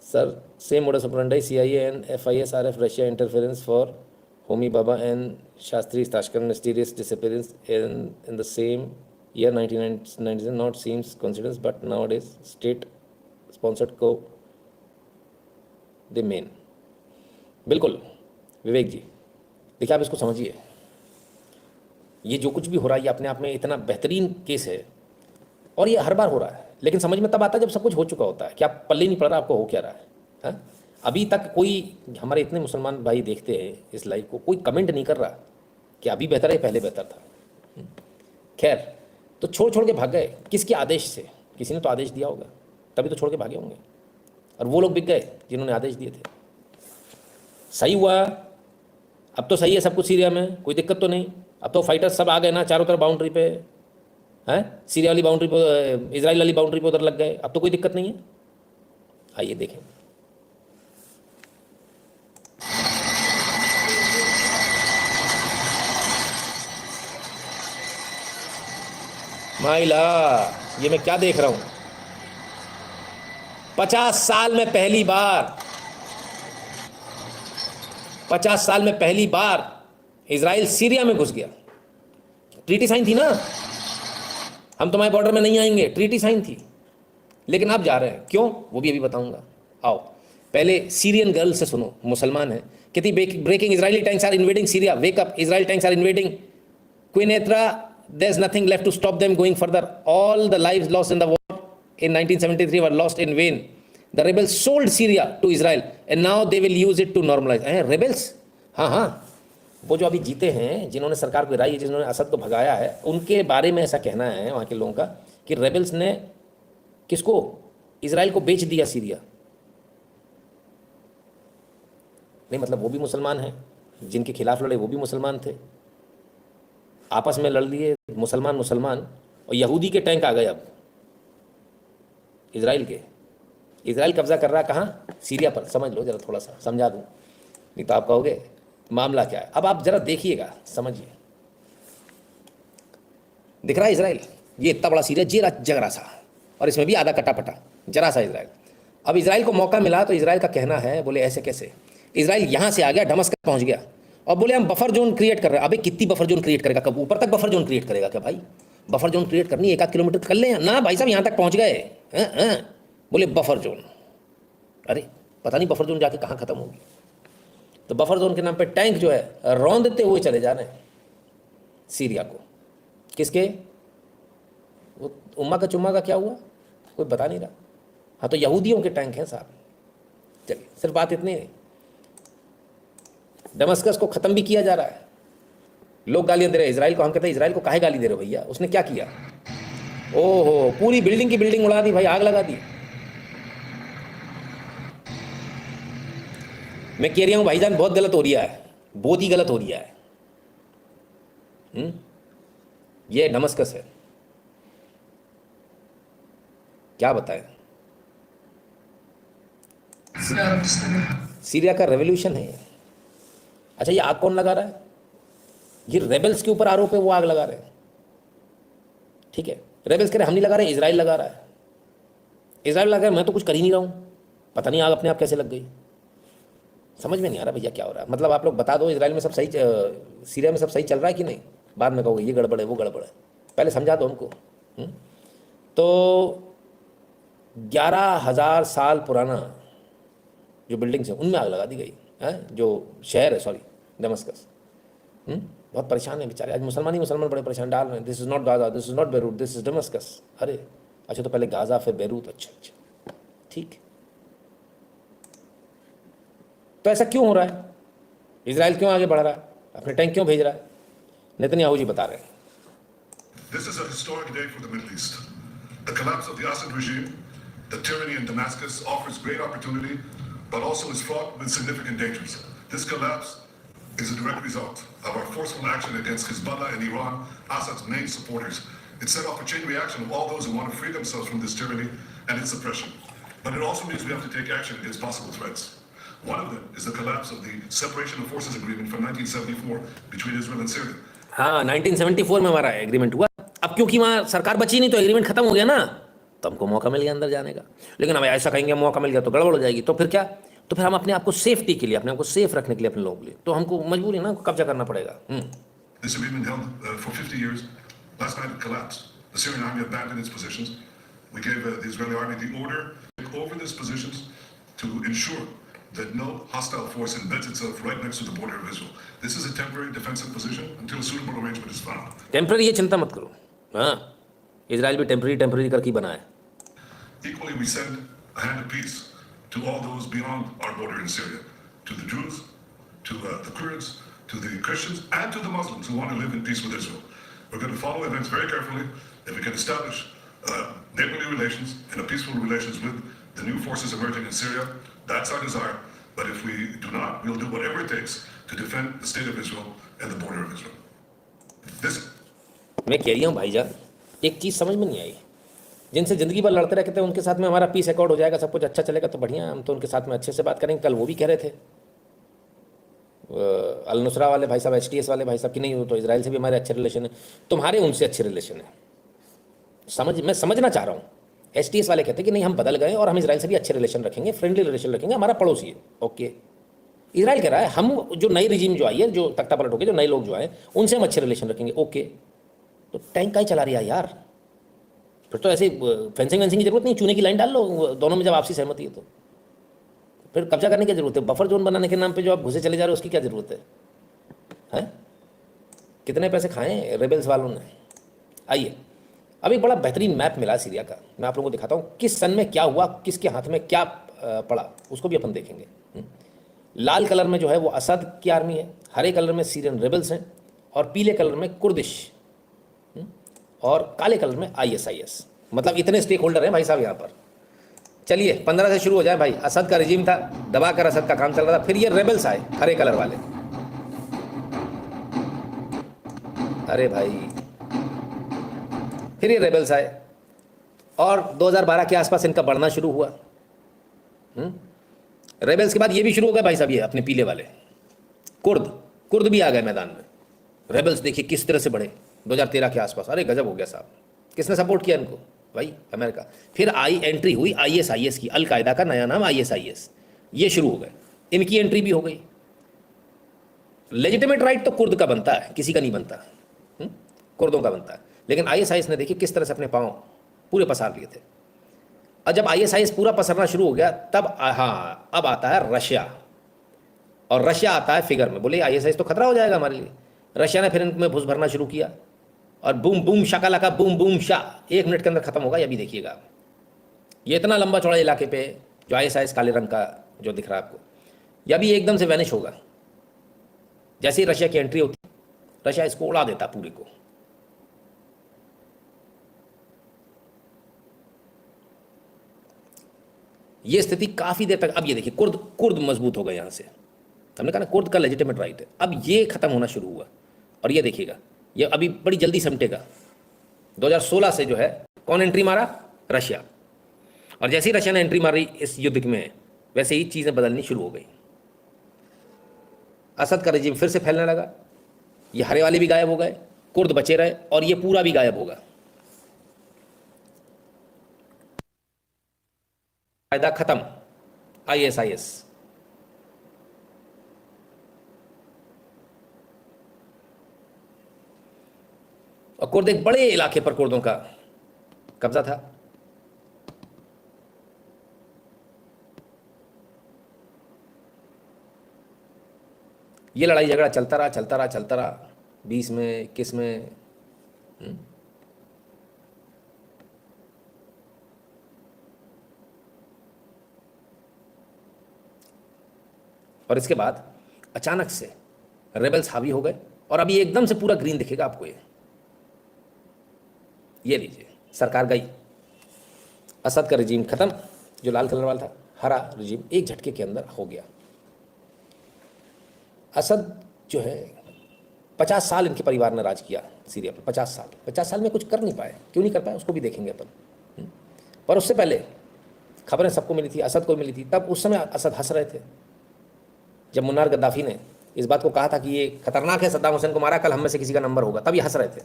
Sir, same modus operandi CIA and FISRF Russia interference for Homi Bhabha and Shastri Tashkent mysterious disappearance in the same year 1997 not seems coincidence, but nowadays state sponsored co the main। बिल्कुल विवेक जी, देखिए आप इसको समझिए, ये जो कुछ भी हो रहा है ये अपने आप में इतना बेहतरीन केस है, और ये हर बार हो रहा है, लेकिन समझ में तब आता है जब सब कुछ हो चुका होता है कि आप पल्ले नहीं पड़ रहा आपको हो क्या रहा है। हाँ? अभी तक कोई, हमारे इतने मुसलमान भाई देखते हैं इस लाइव को, कोई कमेंट नहीं कर रहा कि अभी बेहतर है पहले बेहतर था। खैर, तो छोड़ के भाग गए, किसके आदेश से? किसी ने तो आदेश दिया होगा, तभी तो छोड़ के भागे होंगे, और वो लोग बिक गए जिन्होंने आदेश दिए थे। सही हुआ, अब तो सही है सब कुछ सीरिया में, कोई दिक्कत तो नहीं। अब तो फाइटर्स सब आ गए ना चारों तरफ बाउंड्री पे, हैं, सीरिया वाली बाउंड्री पे, इजराइल वाली बाउंड्री पे उधर लग गए, अब तो कोई दिक्कत नहीं है। आइए देखें, माइला, ये मैं क्या देख रहा हूं? 50 साल में पहली बार, 50 साल में पहली बार इजराइल सीरिया में घुस गया। ट्रीटी साइन थी ना, हम तुम्हारे बॉर्डर में नहीं आएंगे, ट्रीटी साइन थी, लेकिन आप जा रहे हैं, क्यों? वो भी अभी बताऊंगा। आओ पहले सीरियन गर्ल से सुनो, मुसलमान है, कहती breaking Israeli tanks are invading Syria, wake up, Israel tanks are invading Quneitra, there's nothing left to stop them going further, all the lives lost in the war in 1973 were lost in vain, the rebels sold Syria to Israel and now they will use it to normalize। rebels, हाँ, वो जो अभी जीते हैं, जिन्होंने सरकार को गिराई है, जिन्होंने असद को भगाया है, उनके बारे में ऐसा कहना है वहाँ के लोगों का कि रेबल्स ने किसको? इजराइल को बेच दिया सीरिया। नहीं मतलब वो भी मुसलमान हैं, जिनके खिलाफ लड़े वो भी मुसलमान थे, आपस में लड़ लिए मुसलमान, और यहूदी के टैंक आ गए अब इजराइल के। इजराइल कब्जा कर रहा है कहाँ? सीरिया पर। समझ लो जरा, थोड़ा सा समझा दूँ, नहीं तो आप कहोगे मामला क्या है। अब आप जरा देखिएगा, समझिए, दिख रहा है इजराइल, ये इतना बड़ा सीरिया, ये जगरा सा, और इसमें भी आधा कटा-पटा जरा सा इजराइल। अब इजराइल को मौका मिला तो इजराइल का कहना है, बोले ऐसे कैसे, इजराइल यहाँ से आ गया, दमिश्क पहुँच गया, और बोले हम बफर जोन क्रिएट कर रहे हैं। अबे कितनी बफर जोन क्रिएट करेगा? कब ऊपर तक बफर जोन क्रिएट करेगा क्या भाई? बफर जोन क्रिएट करनी 1-8 किलोमीटर कर ले ना भाई साहब, यहाँ तक पहुँच गए। बोले बफर जोन, अरे पता नहीं बफर जोन जाके कहाँ खत्म होगी। तो बफर जोन के नाम पे टैंक जो है रौंदते हुए चले जा रहे हैं सीरिया को। किसके? वो उम्मा का चुम्मा का क्या हुआ, कोई बता नहीं रहा। हाँ तो यहूदियों के टैंक हैं साहब। चलिए, सिर्फ बात इतनी है, दमिश्क को ख़त्म भी किया जा रहा है, लोग गालियां दे रहे हैं इसराइल को, हम कहते हैं इसराइल को काहे गाली दे रहे हो भैया, उसने क्या किया? ओहो, पूरी बिल्डिंग की बिल्डिंग उड़ा दी भाई, आग लगा दी। मैं कह रहा हूं भाईजान बहुत गलत हो रहा है, बहुत ही गलत हो रहा है। ये दमस्कस है, क्या बताएं। सीरिया का रेवोल्यूशन है। अच्छा, ये आग कौन लगा रहा है? ये रेबल्स के ऊपर आरोप है, वो आग लगा रहे हैं। ठीक है, रेबल्स कह रहे हम नहीं लगा रहे, इजराइल लगा रहा है। इजराइल लगा रहा है, मैं तो कुछ कर ही नहीं रहा हूं, पता नहीं आग अपने आप कैसे लग गई। समझ में नहीं आ रहा भैया क्या हो रहा है। मतलब आप लोग बता दो इजराइल में सब सही, सीरिया में सब सही चल रहा है कि नहीं, बाद में कहोगे ये गड़बड़ है वो गड़बड़ है, पहले समझा दो हमको। तो 11,000 साल पुराना जो बिल्डिंग्स है उनमें आग लगा दी गई है, जो शहर है, सॉरी दमस्कस। बहुत परेशान है बेचारे, आज मुसलमान ही मुसलमान बड़े परेशान डाल रहे हैं। This is not Gaza, this is not Beirut, this is Damascus. अरे अच्छा, तो पहले गाजा फिर बेरूत, अच्छा ठीक। तो ऐसा क्यों हो रहा है? इजराइल क्यों आगे बढ़ रहा है, अपने टैंक क्यों भेज रहा है? नेतन्याहू जी बता रहे हैं। This is a historic day for the Middle East. The collapse of the Assad regime, the tyranny in Damascus offers great opportunity, but also is fraught with significant dangers. This collapse is a direct result of our forceful action against Hezbollah and Iran, Assad's main supporters. It set off a chain reaction of all those who want to free themselves from this tyranny and its oppression. But it also means we have to take action against possible threats. One of them is the collapse of the Separation of Forces Agreement from 1974 between Israel and Syria. हाँ, 1974 में हमारा agreement हुआ। अब क्योंकि वहाँ सरकार बची नहीं तो एग्रीमेंट खत्म हो गया ना, तो हमको मौका मिल गया अंदर जाने का। लेकिन अब ऐसा कहेंगे मौका मिल गया तो गड़बड़ हो जाएगी, तो फिर क्या? तो फिर हम अपने आप को सेफ्टी के लिए, अपने आप को सेफ रखने के लिए, अपने लोगों के लिए, तो हमको मजबूरी ना कब्जा करना पड़ेगा। This agreement held for 50 years. Last night it collapsed. The Syrian army abandoned its positions. We gave the Israeli army the order to take over these positions to ensure that no hostile force embeds itself right next to the border of Israel. This is a temporary defensive position until a suitable arrangement is found. Temporary, ये चिंता मत करो। हाँ, Israel भी temporary करके बना है। Equally, we send a hand of peace to all those beyond our border in Syria, to the Jews, to the Kurds, to the Christians, and to the Muslims who want to live in peace with Israel. We're going to follow events very carefully. If we can establish neighborly relations and a peaceful relations with the new forces emerging in Syria, that's our desire. But if we do not, we'll do whatever it takes to defend the state of Israel and the border of Israel. This. मैं कह रही हूँ भाईजान, एक चीज़ समझ में नहीं आई। जिनसे ज़िंदगी भर लड़ते रहते हैं उनके साथ में हमारा पीस अकॉर्ड हो जाएगा, सब कुछ अच्छा चलेगा तो बढ़िया, हम तो उनके साथ में अच्छे से बात करेंगे। कल वो भी कह रहे थे, अल नुसरा वाले भाई साहब, HTS वाले भाई साहब, कि नहीं हो तो इजराइल से भी हमारे अच्छे रिलेशन है, तुम्हारे उनसे अच्छे रिलेशन है। मैं समझना चाह रहा हूँ। HTS वाले कहते हैं कि नहीं, हम बदल गए और हम इजराइल से भी अच्छे रिलेशन रखेंगे, फ्रेंडली रिलेशन रखेंगे, हमारा पड़ोसी है। ओके, इजराइल कह रहा है हम जो नई रिजीम जो आई है, जो तख्ता पलट हो गए, जो नए लोग जो आए, उनसे हम अच्छे रिलेशन रखेंगे। ओके, तो टैंक का ही चला रही है यार, फिर तो ऐसे फेंसिंग वेंसिंग की जरूरत नहीं, चूने की लाइन डाल लो दोनों में, जब आपसी सहमति है तो फिर कब्जा करने की जरूरत है। बफर जोन बनाने के नाम पे जो आप घुसे चले जा रहे हो, उसकी क्या जरूरत है? कितने पैसे खाए रेबल्स वालों ने। आइए, अब एक बड़ा बेहतरीन मैप मिला सीरिया का, मैं आप लोगों को दिखाता हूँ किस सन में क्या हुआ, किसके हाथ में क्या पड़ा, उसको भी अपन देखेंगे। लाल कलर में जो है वो असद की आर्मी है, हरे कलर में सीरियन रेबल्स हैं, और पीले कलर में कुर्दिश, और काले कलर में ISIS। मतलब इतने स्टेक होल्डर हैं भाई साहब यहाँ पर। चलिए 15 से शुरू हो जाए भाई। असद का रिजीम था, दबाकर असद का काम चल रहा था, फिर ये रेबल्स आए हरे कलर वाले। अरे भाई, फिर ये रेबल्स आए, और 2012 के आसपास इनका बढ़ना शुरू हुआ। रेबल्स के बाद ये भी शुरू हो गए भाई साहब, ये अपने पीले वाले कुर्द भी आ गए मैदान में। रेबल्स देखिए किस तरह से बढ़े 2013 के आसपास। अरे गजब हो गया साहब। किसने सपोर्ट किया इनको? भाई अमेरिका। फिर एंट्री हुई ISIS की, अल-कायदा का नया नाम ISIS, ये शुरू हो गए, इनकी एंट्री भी हो गई। लेजिटिमेट राइट तो कुर्द का बनता है, किसी का नहीं बनता, कुर्दों का बनता है। लेकिन ISIS ने देखिए किस तरह से अपने पांव पूरे पसार लिए थे। और जब ISIS पूरा पसरना शुरू हो गया, तब हाँ, अब आता है रशिया, और रशिया आता है फिगर में। बोले ISIS तो खतरा हो जाएगा हमारे लिए। रशिया ने फिर इनमें घुस भरना शुरू किया, और boom boom Shakalaka boom boom Shah 1 minute के अंदर खत्म होगा। ये भी देखिएगा, ये इतना लंबा चौड़ा इलाके पे जो ISIS काले रंग का जो दिख रहा है आपको, यह भी एकदम से वैनिश होगा। जैसे ही रशिया की एंट्री होती, रशिया इसको उड़ा देता पूरे को। ये स्थिति काफी देर तक, अब ये देखिए कुर्द कुर्द मजबूत हो गए यहां से, हमने कहा ना कुर्द का लेजिटिमेट राइट है, अब ये खत्म होना शुरू हुआ। और ये देखिएगा ये अभी बड़ी जल्दी समटेगा। 2016 से जो है कौन एंट्री मारा? रशिया। और जैसे ही रशिया ने एंट्री मारी इस युद्ध में, वैसे ही चीजें बदलनी शुरू हो गई। असद का रजीम फिर से फैलने लगा, ये हरे वाले भी गायब हो गए, कुर्द बचे रहे, और ये पूरा भी गायब होगा। फायदा खत्म, ISIS। और कुर्द एक बड़े इलाके पर कुर्दों का कब्जा था। ये लड़ाई झगड़ा चलता रहा चलता रहा चलता रहा, 20 में 21 में। और इसके बाद अचानक से रेबल्स हावी हो गए, और अभी एकदम से पूरा ग्रीन दिखेगा आपको। ये लीजिए, सरकार गई, असद का रजीम खत्म, जो लाल कलर वाला था, हरा रजीम एक झटके के अंदर हो गया। असद जो है 50 साल इनके परिवार ने राज किया सीरिया पर, 50 साल में कुछ कर नहीं पाए। क्यों नहीं कर पाए उसको भी देखेंगे अपन। पर उससे पहले खबरें सबको मिली थी, असद को मिली थी। तब उस समय असद हंस रहे थे। जब मुन्नार गद्दाफी ने इस बात को कहा था कि ये खतरनाक है, सद्दाम हुसैन को मारा, कल हम में से किसी का नंबर होगा, तब ये हंस रहे थे।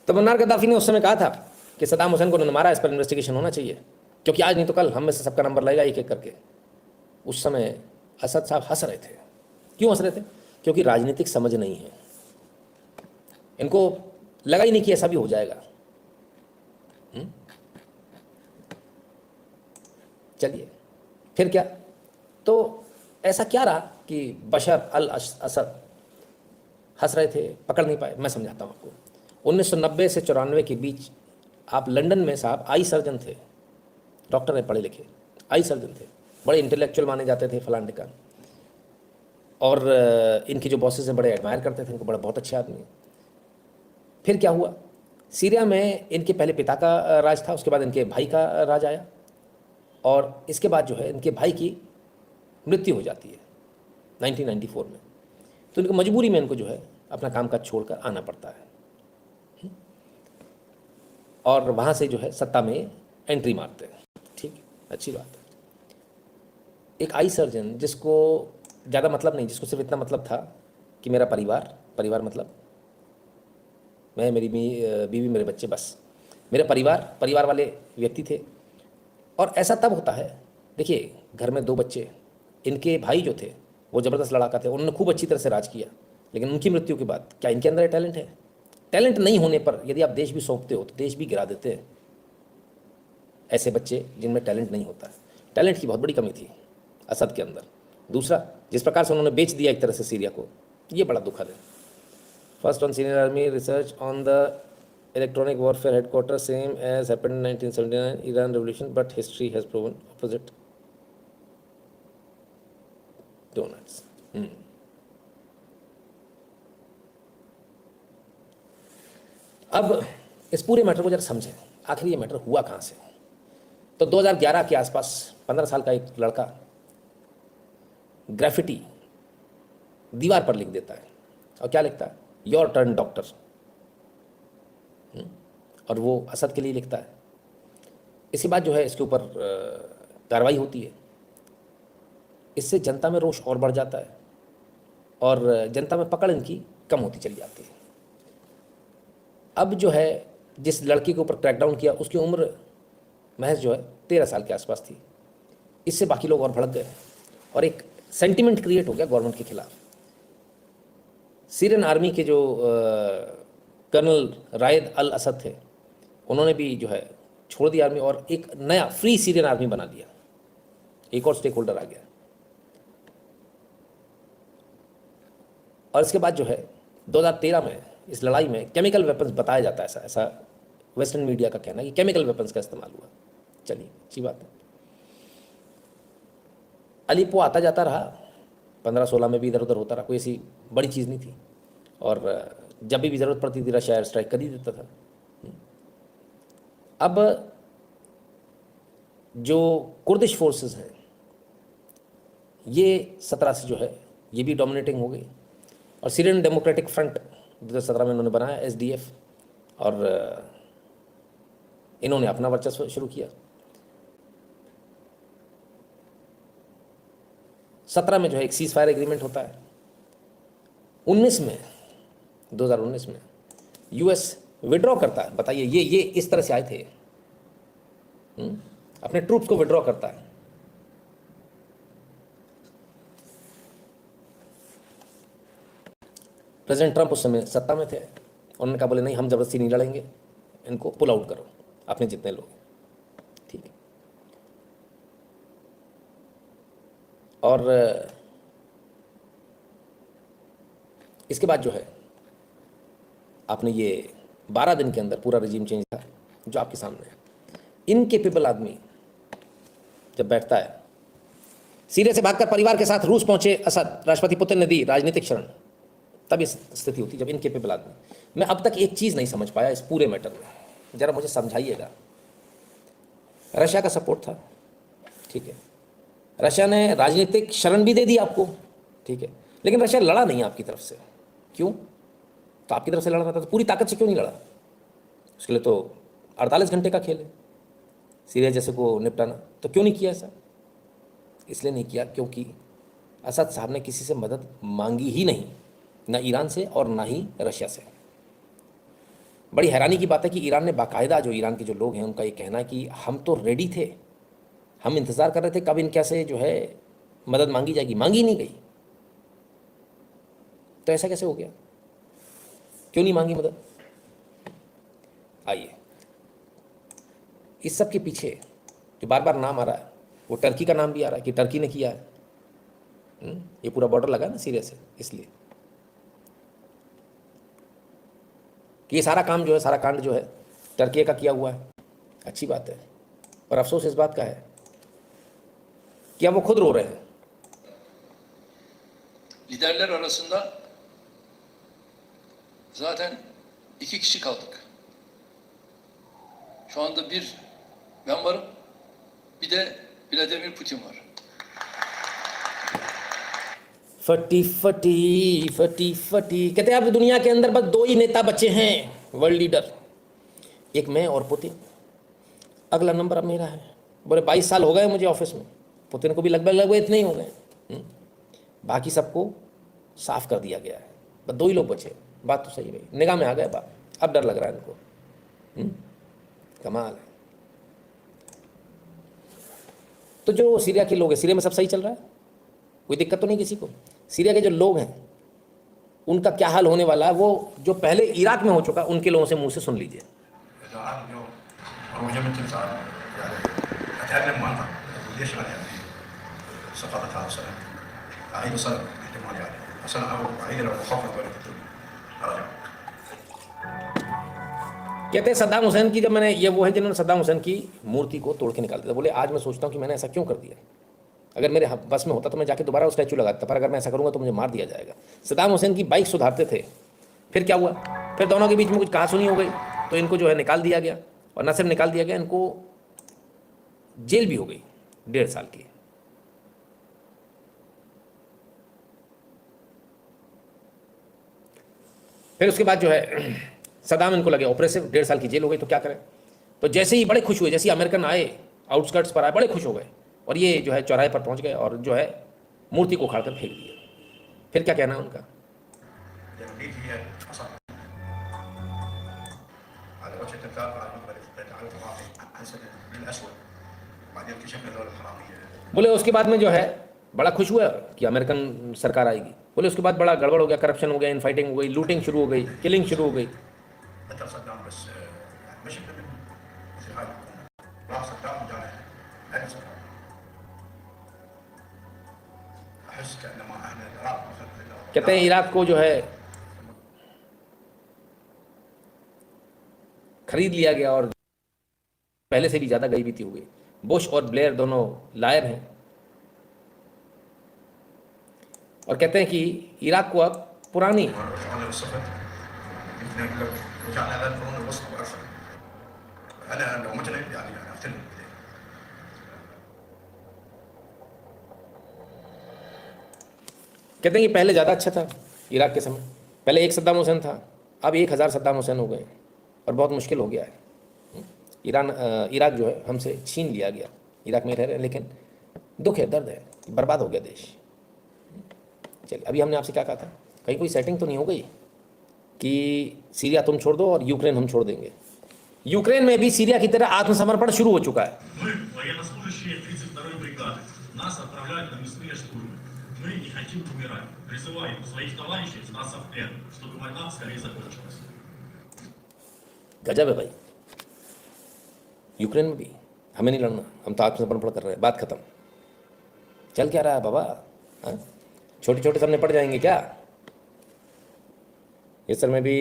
तो मुन्नार गद्दाफी ने उस समय कहा था कि सद्दाम हुसैन को उन्होंने मारा, इस पर इन्वेस्टिगेशन होना चाहिए, क्योंकि आज नहीं तो कल हम में से सबका नंबर लगेगा एक एक करके। उस समय असद साहब हंस रहे थे। क्यों हंस रहे थे? क्योंकि राजनीतिक समझ नहीं है इनको, लगा ही नहीं कि ऐसा भी हो जाएगा। चलिए फिर क्या, तो ऐसा क्या रहा कि बशर अल असद हंस रहे थे, पकड़ नहीं पाए। मैं समझाता हूँ आपको। 1990 से 94 के बीच आप लंदन में साहब आई सर्जन थे, डॉक्टर है पढ़े लिखे, आई सर्जन थे, बड़े इंटेलेक्चुअल माने जाते थे फलान ढिकान, और इनके जो बॉसेस हैं बड़े एडमायर करते थे इनको, बड़ा बहुत अच्छे आदमी। फिर क्या हुआ, सीरिया में इनके पहले पिता का राज था, उसके बाद इनके भाई का राज आया, और इसके बाद जो है इनके भाई की मृत्यु हो जाती है 1994 में। तो इनको मजबूरी में इनको जो है अपना काम काज छोड़कर आना पड़ता है, और वहाँ से जो है सत्ता में एंट्री मारते हैं। ठीक है, अच्छी बात है। एक आई सर्जन जिसको ज़्यादा मतलब नहीं, जिसको सिर्फ इतना मतलब था कि मेरा परिवार मतलब मैं, मेरी बीवी, मेरे बच्चे, बस मेरा परिवार वाले व्यक्ति थे। और ऐसा तब होता है, देखिए घर में 2 बच्चे, इनके भाई जो थे वो ज़बरदस्त लड़ाका थे, उन्होंने खूब अच्छी तरह से राज किया, लेकिन उनकी मृत्यु के बाद क्या इनके अंदर टैलेंट है? टैलेंट नहीं होने पर यदि आप देश भी सौंपते हो तो देश भी गिरा देते हैं ऐसे बच्चे जिनमें टैलेंट नहीं होता है। टैलेंट की बहुत बड़ी कमी थी असद के अंदर। दूसरा, जिस प्रकार से उन्होंने बेच दिया एक तरह से सीरिया को, ये बड़ा दुखद है। First on senior army research on the electronic warfare headquarter same as happened in 1979 Iran revolution, but history has proven opposite. Donuts. अब इस पूरे मैटर को जरा समझें, आखिर ये मैटर हुआ कहाँ से। तो 2011 के आसपास 15 साल का एक लड़का ग्राफिटी दीवार पर लिख देता है, और क्या लिखता है? Your turn doctor. और वो असद के लिए लिखता है। इसके बाद जो है इसके ऊपर कार्रवाई होती है। इससे जनता में रोष और बढ़ जाता है, और जनता में पकड़ इनकी कम होती चली जाती है। अब जो है जिस लड़की के ऊपर क्रैकडाउन किया उसकी उम्र महज जो है 13 साल के आसपास थी। इससे बाकी लोग और भड़क गए, और एक सेंटिमेंट क्रिएट हो गया गवर्नमेंट के खिलाफ। सीरियन आर्मी के जो कर्नल रायद अल असद थे, उन्होंने भी जो है छोड़ दी आर्मी और एक नया फ्री सीरियन आर्मी बना दिया, एक और स्टेक होल्डर आ गया। और इसके बाद जो है 2013 में इस लड़ाई में केमिकल वेपन्स बताया जाता है, ऐसा वेस्टर्न मीडिया का कहना है कि केमिकल वेपन्स का इस्तेमाल हुआ। चलिए अच्छी बात है। अलीपो आता जाता रहा, 15-16 में भी इधर उधर होता रहा, कोई ऐसी बड़ी चीज़ नहीं थी। और जब भी ज़रूरत पड़ती थी रशिया एयर स्ट्राइक कर ही देता था। अब जो कुर्दिश फोर्सेस हैं ये 17 से जो है ये भी डोमिनेटिंग हो गई। और सीरियन डेमोक्रेटिक फ्रंट 2017 में इन्होंने बनाया SDF, और इन्होंने अपना वर्चस्व शुरू किया। 17 में जो है एक सीज फायर एग्रीमेंट होता है। 2019 में US विड्रॉ करता है। बताइए, ये इस तरह से आए थे, अपने ट्रूप्स को विड्रॉ करता है। प्रेसिडेंट ट्रंप उस समय सत्ता में थे, उन्होंने कहा बोले नहीं, हम जबरदस्ती नहीं लड़ेंगे, इनको पुल आउट करो, अपने जितने लोग, ठीक है। और इसके बाद जो है आपने ये 12 दिन के अंदर पूरा रजीम चेंज था जो आपके सामने है। इनकेपेबल आदमी जब बैठता है, सीरिया से भागकर परिवार के साथ रूस पहुंचे असद, राष्ट्रपति पुतिन ने दी राजनीतिक शरण, तब इस स्थिति होती जब इनकेपेबल आदमी। मैं अब तक एक चीज़ नहीं समझ पाया इस पूरे मैटर में, जरा मुझे समझाइएगा। रशिया का सपोर्ट था, ठीक है, रशिया ने राजनीतिक शरण भी दे दी आपको, ठीक है, लेकिन रशिया लड़ा नहीं आपकी तरफ से। क्यों? तो आपकी तरफ से लड़ रहा था तो पूरी ताकत से क्यों नहीं लड़ा? उसके लिए तो 48 घंटे का खेल है सीरिया जैसे को निपटाना, तो क्यों नहीं किया ऐसा? इसलिए नहीं किया क्योंकि असद साहब ने किसी से मदद मांगी ही नहीं, ना ईरान से और ना ही रशिया से। बड़ी हैरानी की बात है कि ईरान ने बाकायदा, जो ईरान के जो लोग हैं उनका ये कहना है कि हम तो रेडी थे, हम इंतज़ार कर रहे थे कब इनके से जो है मदद मांगी जाएगी, मांगी नहीं गई। तो ऐसा कैसे हो गया? क्यों नहीं मांगी मदद? आइए, इस सब के पीछे जो बार बार नाम आ रहा है वो टर्की का नाम भी आ रहा है कि टर्की ने किया है। ये पूरा बॉर्डर लगा है ना सीरिया से, इसलिए कि ये सारा काम जो है, सारा कांड जो है टर्की का किया हुआ है। अच्छी बात है, और अफसोस इस बात का है कि अब वो खुद रो रहे हैं। Liderler arasında zaten 2 kişi kaldık. Şu anda bir ben varım, bir de Vladimir Putin var. फटी फटी कहते हैं अब दुनिया के अंदर बस 2 ही नेता बचे हैं, वर्ल्ड लीडर, एक मैं और पुतिन। अगला नंबर अब मेरा है। बोले 22 साल हो गए मुझे ऑफिस में, पुतिन को भी लगभग इतने ही हो गए। बाकी सबको साफ कर दिया गया है, बस 2 ही लोग बचे। बात तो सही भाई, निगाह में आ गया बात, अब डर लग रहा है इनको। कमाल है। तो जो सीरिया के लोग हैं, सीरिया में सब सही चल रहा है, कोई दिक्कत तो नहीं किसी को। सीरिया के जो लोग हैं उनका क्या हाल होने वाला है, वो जो पहले इराक में हो चुका, उनके लोगों से मुंह से सुन लीजिए। कहते हैं सद्दाम हुसैन की, जब मैंने, ये वो है जिन्होंने सद्दाम हुसैन की मूर्ति को तोड़ के निकाल दिया। बोले आज मैं सोचता हूँ कि मैंने ऐसा क्यों कर दिया, अगर मेरे बस में होता तो मैं जाके दोबारा वो स्टैचू लगा देता, पर अगर मैं ऐसा करूँगा तो मुझे मार दिया जाएगा। सद्दाम हुसैन की बाइक सुधारते थे, फिर क्या हुआ, फिर दोनों के बीच में कुछ कहासुनी हो गई, तो इनको जो है निकाल दिया गया, और न सिर्फ निकाल दिया गया, इनको जेल भी हो गई 1.5 साल की। फिर उसके बाद जो है सद्दाम इनको लगे ऑपरेसिव, 1.5 साल की जेल हो गई। तो क्या करें? तो जैसे ही बड़े खुश हुए, जैसे ही अमेरिकन आए, आउटस्कर्ट्स पर आए, बड़े खुश हो गए, और ये जो है चौराहे पर पहुंच गए और जो है मूर्ति को उखाड़ कर फेंक दिया। फिर क्या कहना है उनका? बोले उसके बाद में जो है बड़ा खुश हुआ कि अमेरिकन सरकार आएगी। बोले उसके बाद बड़ा गड़बड़ हो गया, करप्शन हो गया, इनफाइटिंग हो गई, लूटिंग शुरू हो गई, किलिंग शुरू हो गई। कहते हैं इराक को जो है खरीद लिया गया और पहले से भी ज़्यादा गई बीती हो गई। बुश और ब्लेयर दोनों लायर हैं और कहते हैं कि इराक को अब पुरानी कहते हैं कि पहले ज़्यादा अच्छा था इराक के समय। पहले एक सद्दाम हुसैन था, अब 1000 सद्दाम हुसैन हो गए और बहुत मुश्किल हो गया है। इराक जो है हमसे छीन लिया गया। इराक में रह रहे हैं लेकिन दुख है, दर्द है, बर्बाद हो गया देश। चलिए, अभी हमने आपसे क्या कहा था, कहीं कोई सेटिंग तो नहीं हो गई कि सीरिया तुम छोड़ दो और यूक्रेन हम छोड़ देंगे। यूक्रेन में भी सीरिया की तरह आत्मसमर्पण शुरू हो चुका है। Мы, военнослужащие 32-й бригады, нас отправляют на мясные штурмы. Мы не хотим умирать. Призываем своих товарищей сдаться в плен, чтобы война скорее закончилась. गजब है भाई। यूक्रेन में भी हमें नहीं लड़ना, हम तो आत्मसमर्पण कर रहे हैं, बात खत्म। चल क्या रहा है बाबा, छोटे छोटे सब निपट जाएंगे क्या? इस सर में भी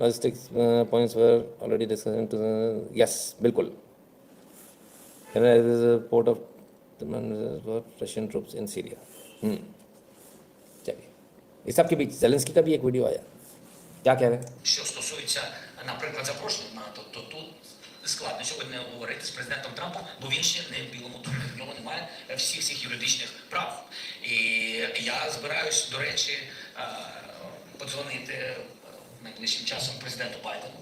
logistics points were already discussion to, yes बिल्कुल। Port of Russian troops in Syria. चलिए, इस सब के बीच जेलेंस्की का भी एक वीडियो आया, क्या कह रहे हैं? Що стосується, наприклад, запрошення в НАТО, то тут складно сьогодні говорити з президентом Трампом, бо він ще не в Білому домі, в нього немає всіх юридичних прав. І я збираюсь, до речі, подзвонити найближчим часом президенту Байдену,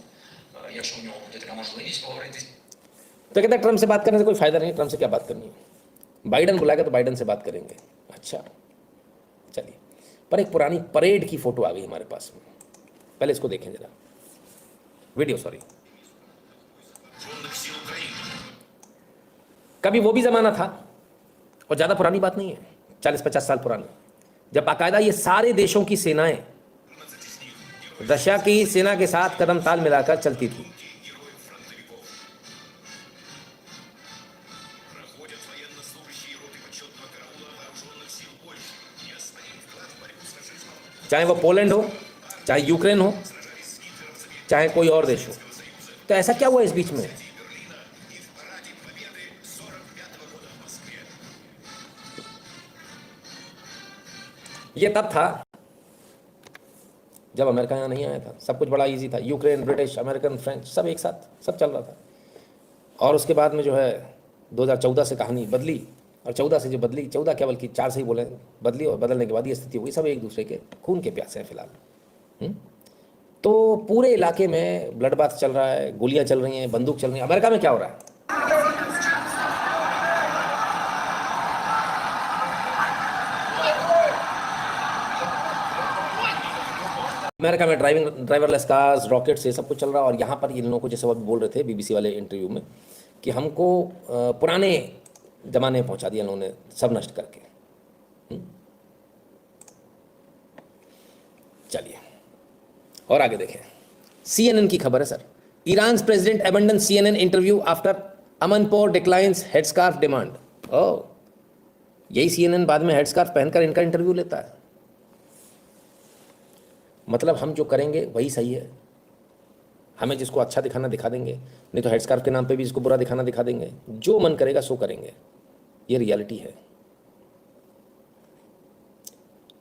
якщо у нього буде така можливість поговорити. तो कहता है ट्रम्प से बात करने से कोई फायदा नहीं, ट्रम्प से क्या बात करनी है, बाइडन बुलाएगा तो बाइडन से बात करेंगे। अच्छा चलिए, पर एक पुरानी परेड की फोटो आ गई हमारे पास में, पहले इसको देखें जरा, वीडियो सॉरी। कभी वो भी ज़माना था, और ज़्यादा पुरानी बात नहीं है, 40-50 साल पुरानी, जब बाकायदा ये सारे देशों की सेनाएं रशिया की सेना के साथ कदम ताल मिलाकर चलती थी। चाहे वो पोलैंड हो, चाहे यूक्रेन हो, चाहे कोई और देश हो। तो ऐसा क्या हुआ इस बीच में? ये तब था जब अमेरिका यहाँ नहीं आया था, सब कुछ बड़ा इजी था, यूक्रेन, ब्रिटिश, अमेरिकन, फ्रेंच सब एक साथ सब चल रहा था। और उसके बाद में जो है 2014 से कहानी बदली, और 14 से जो बदली, 14 क्या बल्कि 4 से ही बोले बदली, और बदलने के बाद ये स्थिति हुई, सब एक दूसरे के खून के प्यासे हैं फिलहाल। तो पूरे इलाके में ब्लड बाथ चल रहा है, गोलियां चल रही हैं, बंदूक चल रही है। अमेरिका में क्या हो रहा है? अमेरिका में ड्राइवरलेस कार्स, रॉकेट्स, ये सब कुछ चल रहा है। और यहाँ पर इन लोगों को, जैसे वो बोल रहे थे बीबीसी वाले इंटरव्यू में, कि हमको पुराने जमाने में पहुँचा दिया इन्होंने, सब नष्ट करके। चलिए और आगे देखें, CNN की खबर है sir, Iran president abandon CNN interview after Amanpour declines headscarf demand. Oh, यही CNN बाद में हेडस्कार्फ पहनकर इनका इंटरव्यू लेता है। मतलब हम जो करेंगे वही सही है, हमें जिसको अच्छा दिखाना दिखा देंगे, नहीं तो हेडस्कार्फ के नाम पे भी जिसको बुरा दिखाना दिखा देंगे, जो मन करेगा सो करेंगे, ये रियलिटी है।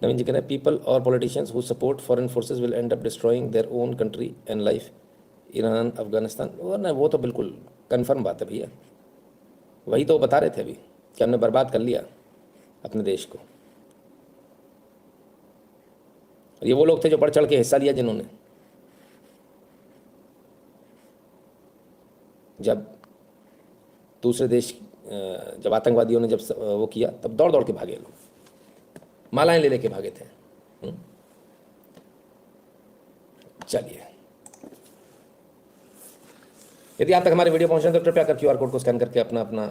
नवीन जी कह रहे हैं, पीपल और politicians who support foreign forces will and up destroying their own country and life. Iran, Afghanistan, वरना वो तो बिल्कुल कन्फर्म बात है भैया, वही तो बता रहे थे अभी कि हमने बर्बाद कर लिया अपने देश को। ये वो लोग थे जो बढ़ चढ़ के हिस्सा लिया, जिन्होंने जब दूसरे देश, जब आतंकवादियों ने जब वो किया, तब दौड़ दौड़ के भागे लोग, मालाएं ले लेके भागे थे। चलिए, यदि आप तक हमारे वीडियो पहुंच रहे हैं तो कृपया कर QR कोड को स्कैन करके अपना